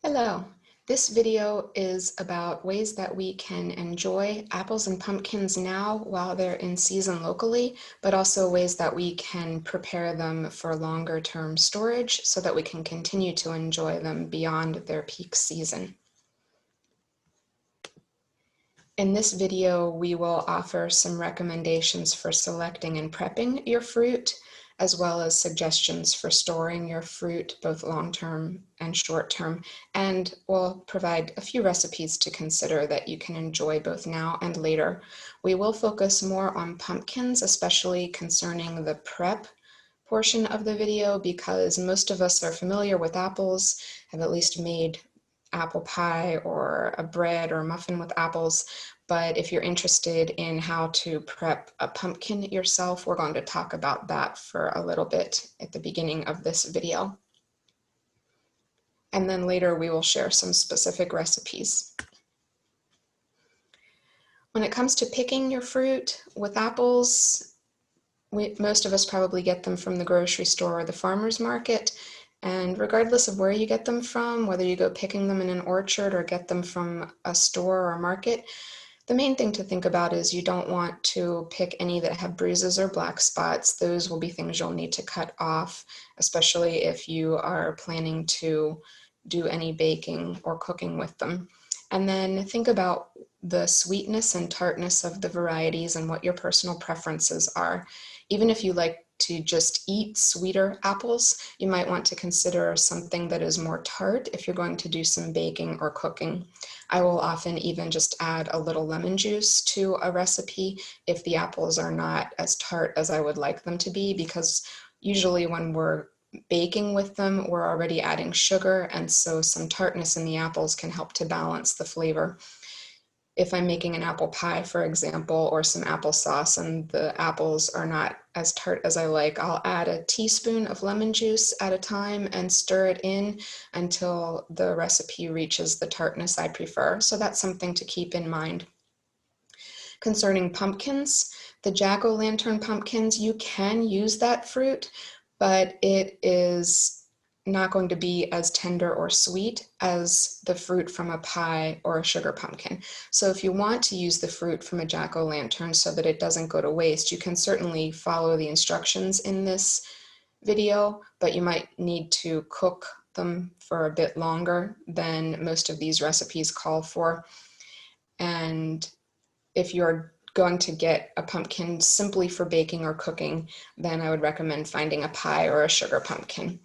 Hello. This video is about ways that we can enjoy apples and pumpkins now while they're in season locally, but also ways that we can prepare them for longer term storage so that we can continue to enjoy them beyond their peak season. In this video, we will offer some recommendations for selecting and prepping your fruit, as well as suggestions for storing your fruit, both long-term and short-term, and we'll provide a few recipes to consider that you can enjoy both now and later. We will focus more on pumpkins, especially concerning the prep portion of the video, because most of us are familiar with apples, have at least made apple pie or a bread or a muffin with apples. But if you're interested in how to prep a pumpkin yourself, we're going to talk about that for a little bit at the beginning of this video. And then later we will share some specific recipes. When it comes to picking your fruit with apples, most of us probably get them from the grocery store or the farmer's market. And regardless of where you get them from, whether you go picking them in an orchard or get them from a store or market, the main thing to think about is you don't want to pick any that have bruises or black spots. Those will be things you'll need to cut off, especially if you are planning to do any baking or cooking with them. And then think about the sweetness and tartness of the varieties and what your personal preferences are. Even if you like to just eat sweeter apples, you might want to consider something that is more tart if you're going to do some baking or cooking. I will often even just add a little lemon juice to a recipe if the apples are not as tart as I would like them to be, because usually when we're baking with them, we're already adding sugar, and so some tartness in the apples can help to balance the flavor. If I'm making an apple pie, for example, or some applesauce and the apples are not as tart as I like, I'll add a teaspoon of lemon juice at a time and stir it in until the recipe reaches the tartness I prefer. So that's something to keep in mind. Concerning pumpkins, the jack-o'-lantern pumpkins, you can use that fruit, but it is not going to be as tender or sweet as the fruit from a pie or a sugar pumpkin. So if you want to use the fruit from a jack-o'-lantern so that it doesn't go to waste, you can certainly follow the instructions in this video, but you might need to cook them for a bit longer than most of these recipes call for. And if you're going to get a pumpkin simply for baking or cooking, then I would recommend finding a pie or a sugar pumpkin.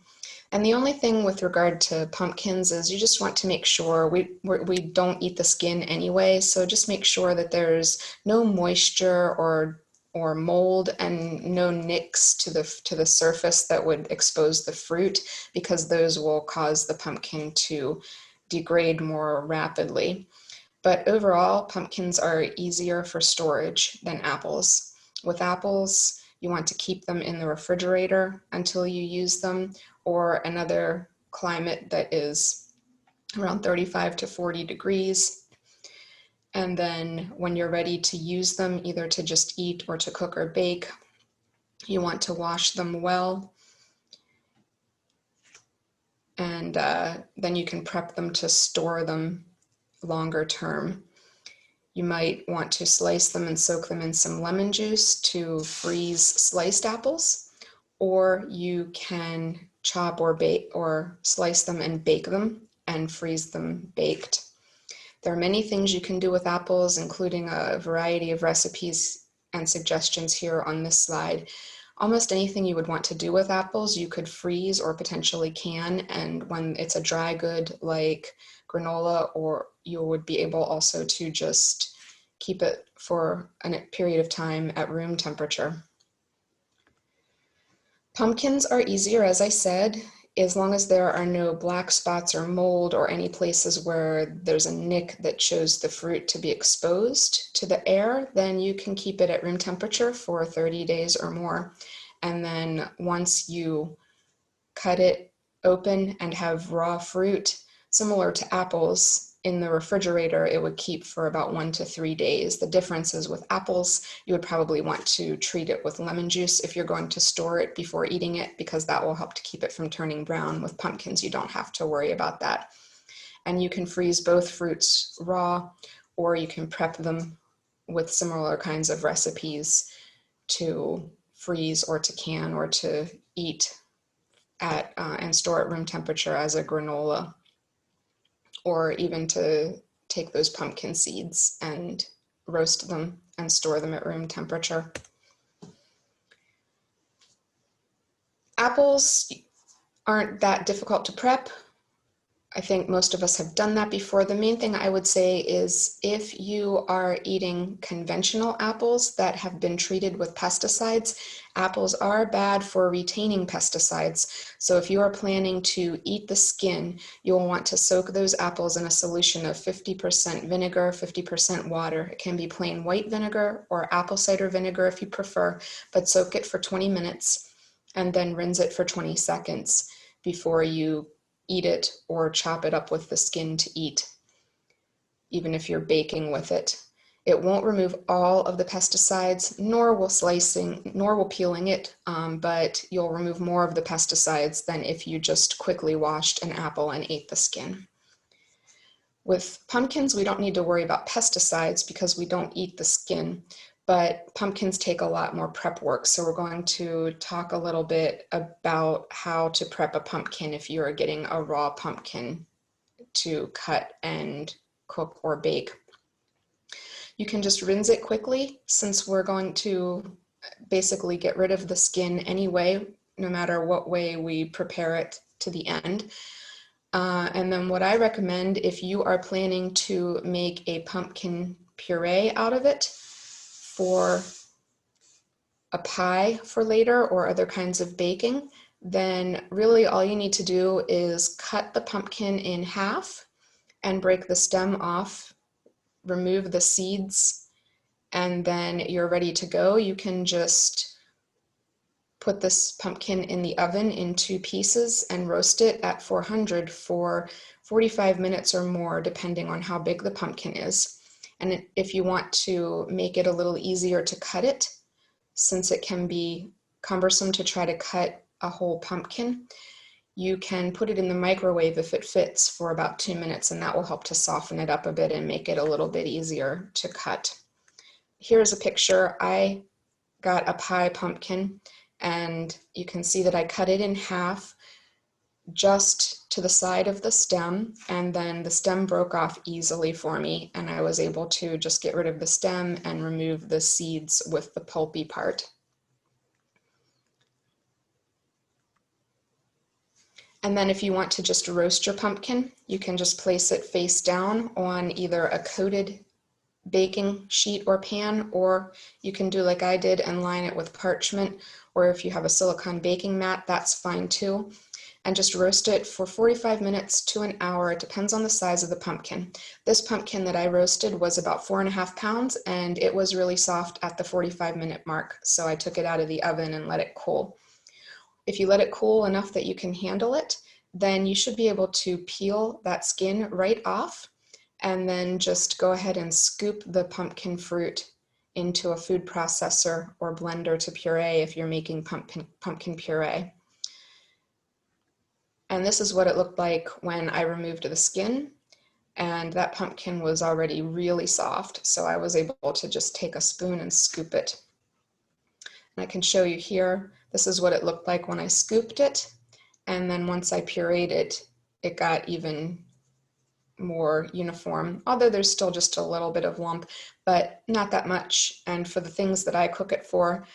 And the only thing with regard to pumpkins is you just want to make sure we don't eat the skin anyway, so just make sure that there's no moisture or mold and no nicks to the surface that would expose the fruit, because those will cause the pumpkin to degrade more rapidly. But overall, pumpkins are easier for storage than apples. With apples, you want to keep them in the refrigerator until you use them, or another climate that is around 35 to 40 degrees. And then when you're ready to use them, either to just eat or to cook or bake, you want to wash them well. And then you can prep them to store them longer term. You might want to slice them and soak them in some lemon juice to freeze sliced apples, or you can chop or bake or slice them and bake them and freeze them baked. There are many things you can do with apples, including a variety of recipes and suggestions here on this slide. Almost anything you would want to do with apples, you could freeze or potentially can, and when it's a dry good like granola, or you would be able also to just keep it for a period of time at room temperature. Pumpkins are easier, as I said, as long as there are no black spots or mold or any places where there's a nick that shows the fruit to be exposed to the air, then you can keep it at room temperature for 30 days or more. And then once you cut it open and have raw fruit, similar to apples, in the refrigerator, it would keep for about 1 to 3 days. The difference is with apples, you would probably want to treat it with lemon juice if you're going to store it before eating it, because that will help to keep it from turning brown. With pumpkins, you don't have to worry about that. And you can freeze both fruits raw, or you can prep them with similar kinds of recipes to freeze or to can or to eat at and store at room temperature as a granola, or even to take those pumpkin seeds and roast them and store them at room temperature. Apples aren't that difficult to prep. I think most of us have done that before. The main thing I would say is if you are eating conventional apples that have been treated with pesticides, apples are bad for retaining pesticides. So if you are planning to eat the skin, you'll want to soak those apples in a solution of 50% vinegar, 50% water. It can be plain white vinegar or apple cider vinegar if you prefer, but soak it for 20 minutes and then rinse it for 20 seconds before you eat it or chop it up with the skin to eat, even if you're baking with it. It won't remove all of the pesticides, nor will peeling it, but you'll remove more of the pesticides than if you just quickly washed an apple and ate the skin. With pumpkins, we don't need to worry about pesticides because we don't eat the skin, but pumpkins take a lot more prep work. So we're going to talk a little bit about how to prep a pumpkin if you're getting a raw pumpkin to cut and cook or bake. You can just rinse it quickly since we're going to basically get rid of the skin anyway, no matter what way we prepare it to the end. And then what I recommend if you are planning to make a pumpkin puree out of it for a pie for later or other kinds of baking, then really all you need to do is cut the pumpkin in half and break the stem off, remove the seeds, and then you're ready to go. You can just put this pumpkin in the oven in 2 pieces and roast it at 400 for 45 minutes or more, depending on how big the pumpkin is. And if you want to make it a little easier to cut it, since it can be cumbersome to try to cut a whole pumpkin, you can put it in the microwave if it fits for about 2 minutes, and that will help to soften it up a bit and make it a little bit easier to cut. Here's a picture. I got a pie pumpkin, and you can see that I cut it in half just to the side of the stem, and then the stem broke off easily for me, and I was able to just get rid of the stem and remove the seeds with the pulpy part. And then if you want to just roast your pumpkin, you can just place it face down on either a coated baking sheet or pan, or you can do like I did and line it with parchment, or if you have a silicone baking mat, that's fine too. And just roast it for 45 minutes to an hour. It depends on the size of the pumpkin. This pumpkin that I roasted was about 4.5 pounds, and it was really soft at the 45-minute mark. So I took it out of the oven and let it cool. If you let it cool enough that you can handle it, then you should be able to peel that skin right off, and then just go ahead and scoop the pumpkin fruit into a food processor or blender to puree if you're making pumpkin puree. And this is what it looked like when I removed the skin, and that pumpkin was already really soft, so I was able to just take a spoon and scoop it. And I can show you here, this is what it looked like when I scooped it, and then once I pureed it, it got even more uniform, although there's still just a little bit of lump, but not that much. And for the things that I cook it for,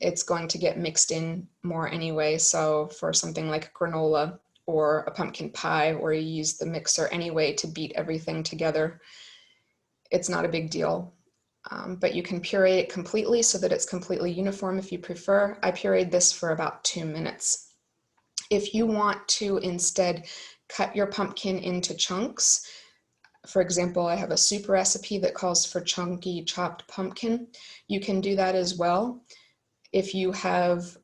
it's going to get mixed in more anyway. So for something like granola or a pumpkin pie, where you use the mixer anyway to beat everything together, it's not a big deal. But you can puree it completely so that it's completely uniform if you prefer. I pureed this for about 2 minutes. If you want to instead cut your pumpkin into chunks, for example, I have a soup recipe that calls for chunky chopped pumpkin. You can do that as well. If you have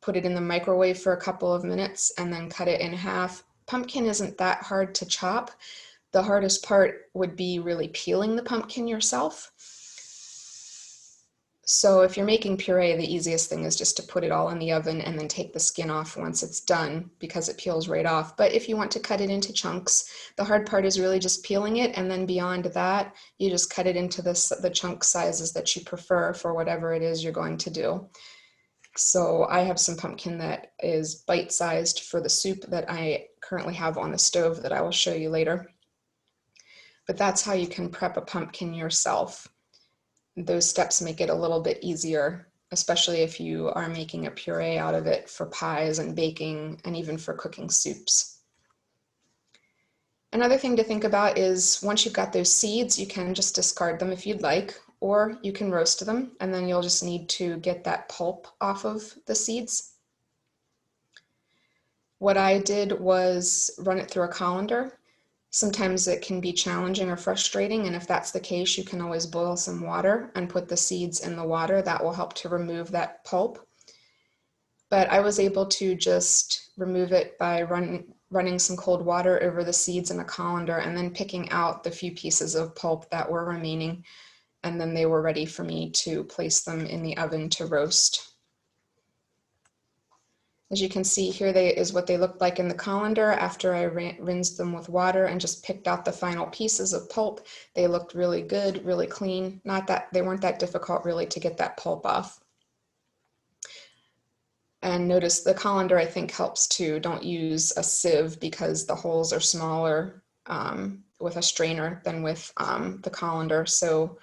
put it in the microwave for a couple of minutes and then cut it in half, pumpkin isn't that hard to chop. The hardest part would be really peeling the pumpkin yourself. So if you're making puree, the easiest thing is just to put it all in the oven and then take the skin off once it's done because it peels right off. But if you want to cut it into chunks, the hard part is really just peeling it, and then beyond that, you just cut it into the chunk sizes that you prefer for whatever it is you're going to do. So I have some pumpkin that is bite-sized for the soup that I currently have on the stove that I will show you later. But that's how you can prep a pumpkin yourself. Those steps make it a little bit easier, especially if you are making a puree out of it for pies and baking and even for cooking soups. Another thing to think about is once you've got those seeds, you can just discard them if you'd like, or you can roast them, and then you'll just need to get that pulp off of the seeds. What I did was run it through a colander. Sometimes it can be challenging or frustrating, and if that's the case, you can always boil some water and put the seeds in the water. That will help to remove that pulp. But I was able to just remove it by running some cold water over the seeds in a colander and then picking out the few pieces of pulp that were remaining, and then they were ready for me to place them in the oven to roast. As you can see here, is what they looked like in the colander after I rinsed them with water and just picked out the final pieces of pulp. They looked really good, really clean. They weren't that difficult really to get that pulp off. And notice the colander, I think, helps too. Don't use a sieve because the holes are smaller with a strainer than with the colander. So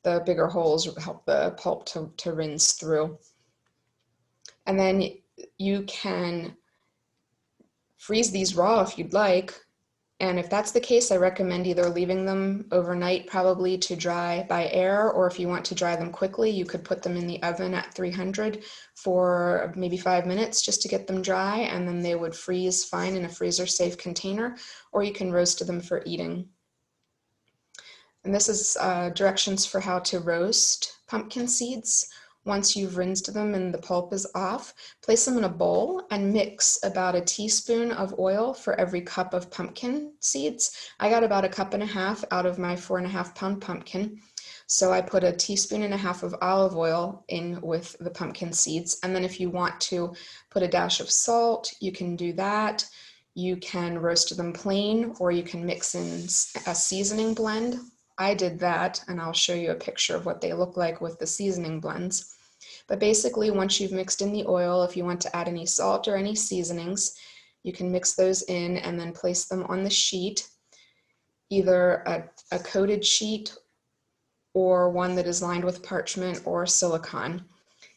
the bigger holes help the pulp to rinse through. And then you can freeze these raw if you'd like. And if that's the case, I recommend either leaving them overnight probably to dry by air, or if you want to dry them quickly, you could put them in the oven at 300 for maybe 5 minutes just to get them dry, and then they would freeze fine in a freezer safe container, or you can roast them for eating. And this is directions for how to roast pumpkin seeds. Once you've rinsed them and the pulp is off, place them in a bowl and mix about a teaspoon of oil for every cup of pumpkin seeds. I got about 1.5 cups out of my 4.5 pound pumpkin. So I put 1.5 teaspoons of olive oil in with the pumpkin seeds. And then if you want to put a dash of salt, you can do that. You can roast them plain, or you can mix in a seasoning blend. I did that, and I'll show you a picture of what they look like with the seasoning blends. But basically, once you've mixed in the oil, if you want to add any salt or any seasonings, you can mix those in and then place them on the sheet, either a coated sheet or one that is lined with parchment or silicone.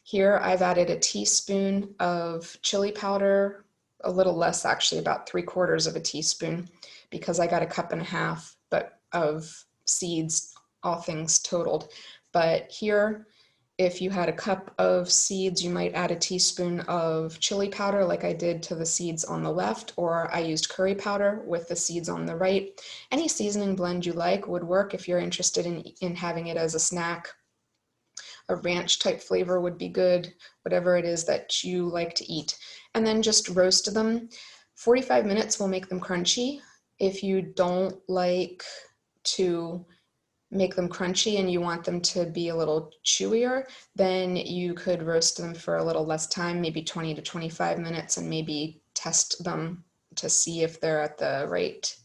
Here I've added 1 teaspoon of chili powder, a little less actually, about 3/4 teaspoon, because I got 1.5 cups of seeds, all things totaled. But here, if you had 1 cup of seeds, you might add 1 teaspoon of chili powder like I did to the seeds on the left, or I used curry powder with the seeds on the right. Any seasoning blend you like would work if you're interested in having it as a snack. A ranch type flavor would be good, whatever it is that you like to eat. And then just roast them. 45 minutes will make them crunchy. If you don't like to make them crunchy and you want them to be a little chewier, then you could roast them for a little less time, maybe 20 to 25 minutes, and maybe test them to see if they're at the right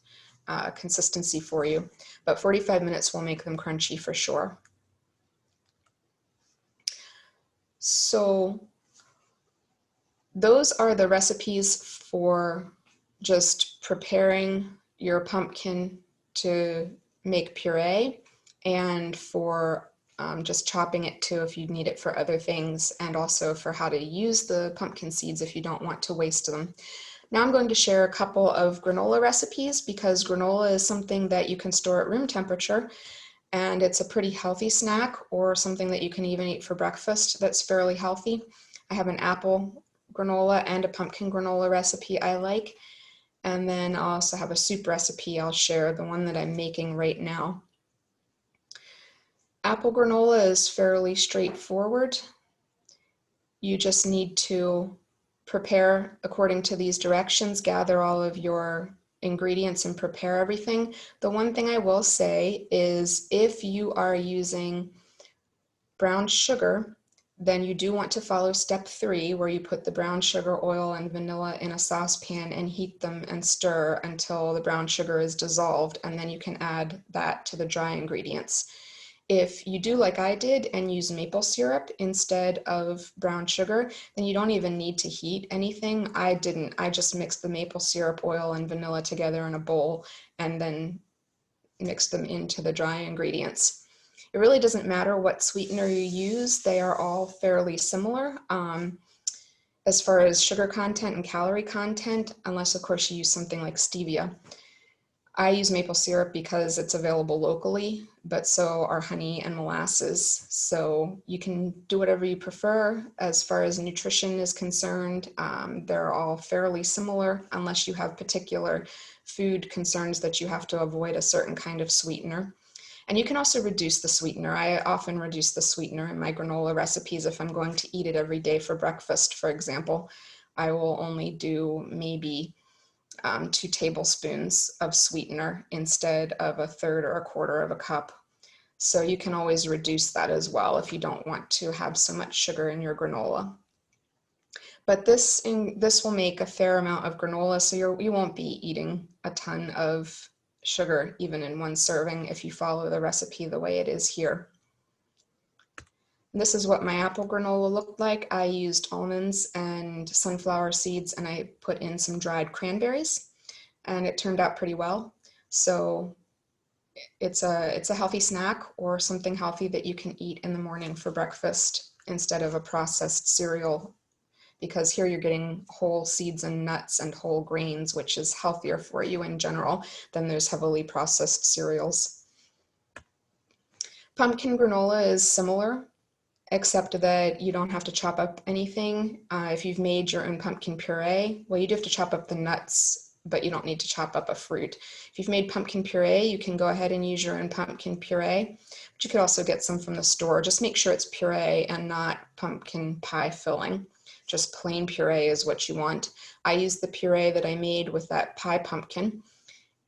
consistency for you. But 45 minutes will make them crunchy for sure. So those are the recipes for just preparing your pumpkin to make puree, and for just chopping it too if you need it for other things, and also for how to use the pumpkin seeds if you don't want to waste them. Now I'm going to share a couple of granola recipes, because granola is something that you can store at room temperature, and it's a pretty healthy snack, or something that you can even eat for breakfast that's fairly healthy. I have an apple granola and a pumpkin granola recipe I like, and then I'll also have a soup recipe I'll share, the one that I'm making right now. Apple granola is fairly straightforward. You just need to prepare according to these directions, gather all of your ingredients and prepare everything. The one thing I will say is if you are using brown sugar, then you do want to follow step 3, where you put the brown sugar, oil, and vanilla in a saucepan and heat them and stir until the brown sugar is dissolved, and then you can add that to the dry ingredients. If you do like I did and use maple syrup instead of brown sugar, then you don't even need to heat anything. I didn't. I just mixed the maple syrup, oil, and vanilla together in a bowl and then mixed them into the dry ingredients. It really doesn't matter what sweetener you use. They are all fairly similar as far as sugar content and calorie content, unless of course you use something like stevia. I use maple syrup because it's available locally, but so are honey and molasses. So you can do whatever you prefer as far as nutrition is concerned. They're all fairly similar unless you have particular food concerns that you have to avoid a certain kind of sweetener. And you can also reduce the sweetener. I often reduce the sweetener in my granola recipes if I'm going to eat it every day for breakfast, for example. I will only do maybe 2 tablespoons of sweetener instead of a third or a quarter of a cup. So you can always reduce that as well if you don't want to have so much sugar in your granola. But this will make a fair amount of granola, so you won't be eating a ton of sugar even in one serving if you follow the recipe the way it is here. And this is what my apple granola looked like. I used almonds and sunflower seeds, and I put in some dried cranberries, and it turned out pretty well. So it's a healthy snack or something healthy that you can eat in the morning for breakfast instead of a processed cereal, because here you're getting whole seeds and nuts and whole grains, which is healthier for you in general than those heavily processed cereals. Pumpkin granola is similar, except that you don't have to chop up anything. If you've made your own pumpkin puree, well, you do have to chop up the nuts, but you don't need to chop up a fruit. If you've made pumpkin puree, you can go ahead and use your own pumpkin puree, but you could also get some from the store. Just make sure it's puree and not pumpkin pie filling. Just plain puree is what you want. I used the puree that I made with that pie pumpkin,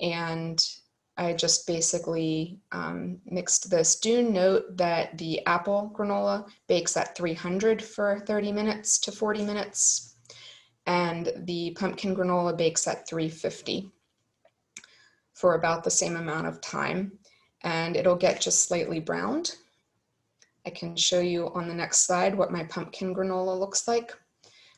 and I just basically mixed this. Do note that the apple granola bakes at 300 for 30 minutes to 40 minutes, and the pumpkin granola bakes at 350 for about the same amount of time, and it'll get just slightly browned. I can show you on the next slide what my pumpkin granola looks like.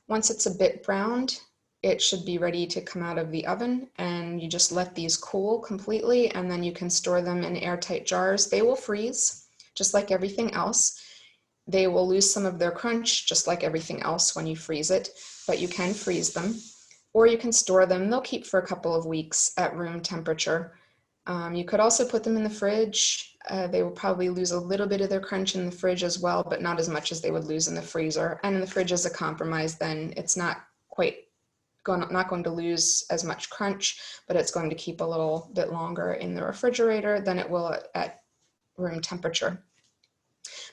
Once it's a bit browned, it should be ready to come out of the oven, and you just let these cool completely, and then you can store them in airtight jars. They will freeze just like everything else. They will lose some of their crunch just like everything else when you freeze it, but you can freeze them, or you can store them. They'll keep for a couple of weeks at room temperature. You could also put them in the fridge. They will probably lose a little bit of their crunch in the fridge as well, but not as much as they would lose in the freezer. And in the fridge as a compromise, then it's not going to lose as much crunch, but it's going to keep a little bit longer in the refrigerator than it will at room temperature.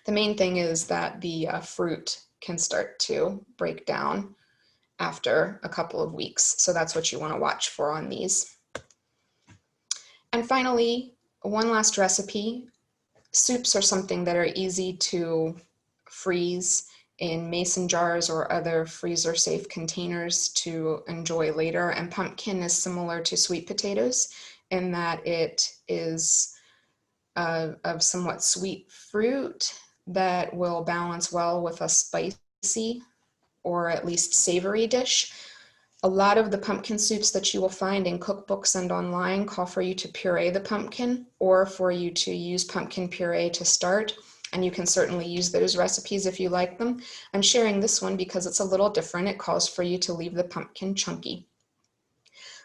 The main thing is that the fruit can start to break down after a couple of weeks. So that's what you want to watch for on these. And finally, one last recipe. Soups are something that are easy to freeze in mason jars or other freezer safe containers to enjoy later. And pumpkin is similar to sweet potatoes in that it is of somewhat sweet fruit that will balance well with a spicy or at least savory dish. A lot of the pumpkin soups that you will find in cookbooks and online call for you to puree the pumpkin or for you to use pumpkin puree to start, and you can certainly use those recipes if you like them. I'm sharing this one because it's a little different. It calls for you to leave the pumpkin chunky.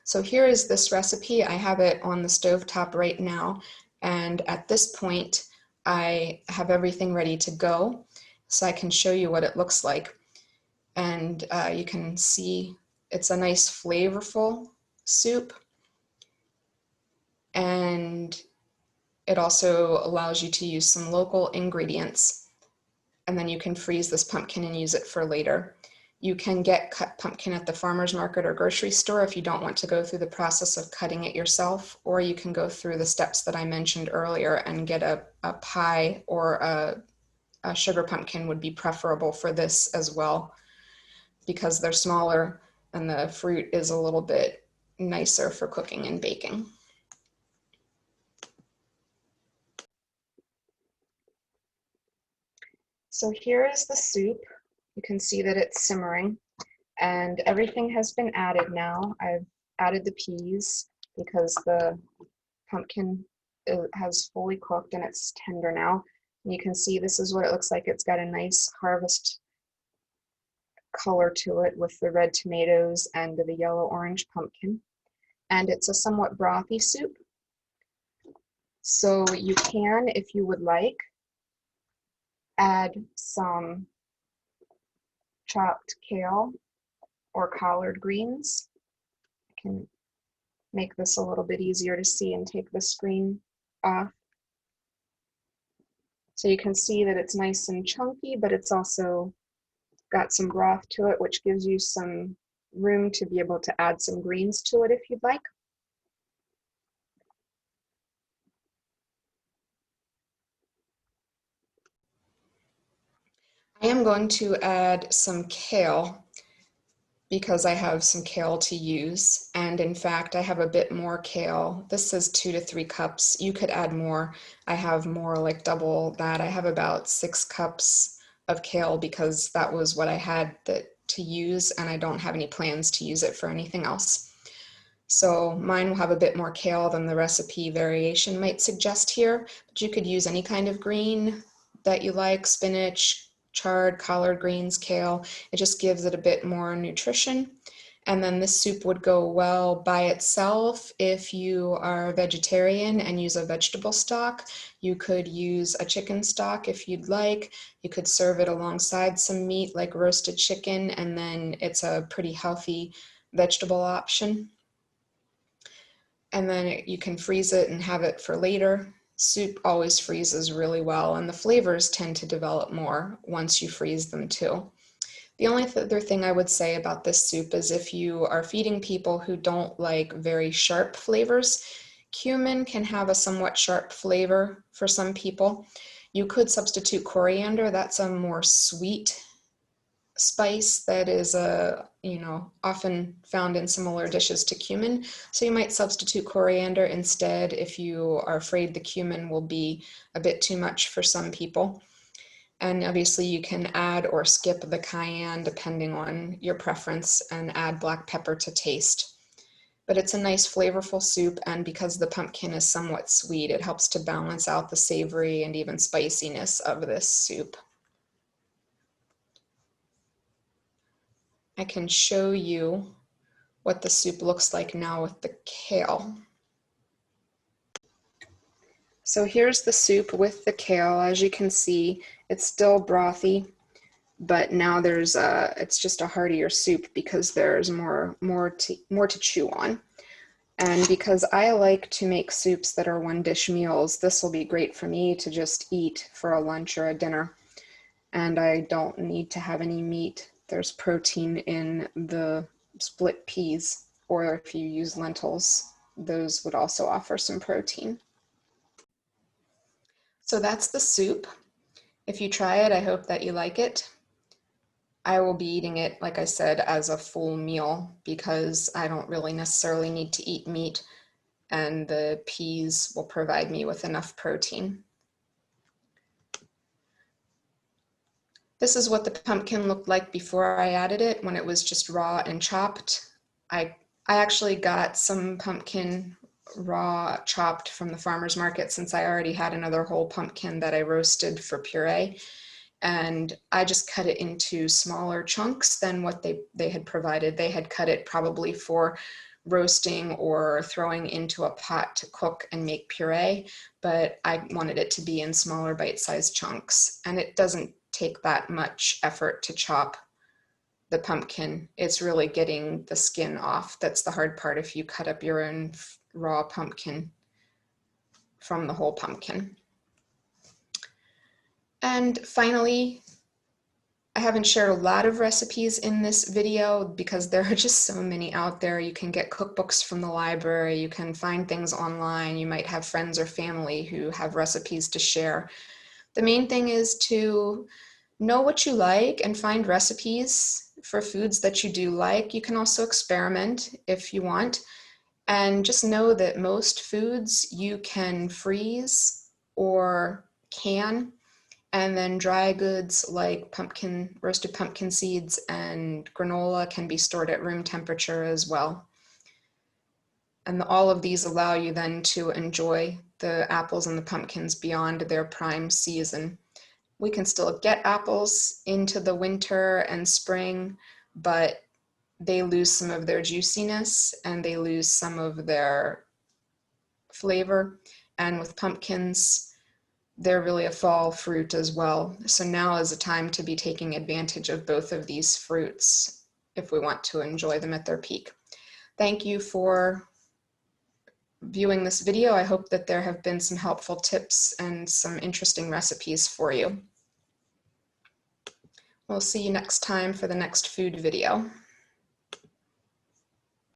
So here is this recipe. I have it on the stovetop right now, and at this point I have everything ready to go, so I can show you what it looks like. And you can see it's a nice flavorful soup, and it also allows you to use some local ingredients, and then you can freeze this pumpkin and use it for later. You can get cut pumpkin at the farmer's market or grocery store if you don't want to go through the process of cutting it yourself, or you can go through the steps that I mentioned earlier and get a pie or a a sugar pumpkin would be preferable for this as well, because they're smaller and the fruit is a little bit nicer for cooking and baking. So here is the soup. You can see that it's simmering and everything has been added now. I've added the peas because the pumpkin has fully cooked and it's tender now. And you can see this is what it looks like. It's got a nice harvest color to it with the red tomatoes and the yellow-orange pumpkin. And it's a somewhat brothy soup. So you can, if you would like, add some chopped kale or collard greens. I can make this a little bit easier to see and take the screen off. So you can see that it's nice and chunky, but it's also got some broth to it, which gives you some room to be able to add some greens to it if you'd like. I am going to add some kale because I have some kale to use, and in fact I have a bit more kale. This says 2 to 3 cups. You could add more. I have more, like double that. I have about 6 cups of kale because that was what I had to use, and I don't have any plans to use it for anything else. So mine will have a bit more kale than the recipe variation might suggest here, but you could use any kind of green that you like: spinach, chard, collard greens, kale. It just gives it a bit more nutrition. And then this soup would go well by itself if you are vegetarian and use a vegetable stock. You could use a chicken stock if you'd like. You could serve it alongside some meat like roasted chicken, and then it's a pretty healthy vegetable option. And then you can freeze it and have it for later. Soup always freezes really well, and the flavors tend to develop more once you freeze them too. The only other thing I would say about this soup is if you are feeding people who don't like very sharp flavors, cumin can have a somewhat sharp flavor for some people. You could substitute coriander. That's a more sweet spice that is often found in similar dishes to cumin. So you might substitute coriander instead if you are afraid the cumin will be a bit too much for some people. And obviously you can add or skip the cayenne depending on your preference, and add black pepper to taste. But it's a nice flavorful soup, and because the pumpkin is somewhat sweet, it helps to balance out the savory and even spiciness of this soup. I can show you what the soup looks like now with the kale. So here's the soup with the kale. As you can see, it's still brothy, but now it's just a heartier soup because there's more to chew on. And because I like to make soups that are one dish meals, this will be great for me to just eat for a lunch or a dinner. And I don't need to have any meat. There's protein in the split peas, or if you use lentils, those would also offer some protein. So that's the soup. If you try it, I hope that you like it. I will be eating it, like I said, as a full meal because I don't really necessarily need to eat meat, and the peas will provide me with enough protein. This is what the pumpkin looked like before I added it, when it was just raw and chopped. I actually got some pumpkin raw chopped from the farmer's market since I already had another whole pumpkin that I roasted for puree. And I just cut it into smaller chunks than what they had provided. They had cut it probably for roasting or throwing into a pot to cook and make puree, but I wanted it to be in smaller bite-sized chunks. And it doesn't take that much effort to chop the pumpkin. It's really getting the skin off that's the hard part if you cut up your own raw pumpkin from the whole pumpkin. And finally, I haven't shared a lot of recipes in this video because there are just so many out there. You can get cookbooks from the library, you can find things online, you might have friends or family who have recipes to share. The main thing is to know what you like and find recipes for foods that you do like. You can also experiment if you want. And just know that most foods you can freeze or can, and then dry goods like roasted pumpkin seeds and granola can be stored at room temperature as well. And all of these allow you then to enjoy the apples and the pumpkins beyond their prime season. We can still get apples into the winter and spring, but they lose some of their juiciness and they lose some of their flavor. And with pumpkins, they're really a fall fruit as well. So now is a time to be taking advantage of both of these fruits if we want to enjoy them at their peak. Thank you for viewing this video. I hope that there have been some helpful tips and some interesting recipes for you. We'll see you next time for the next food video.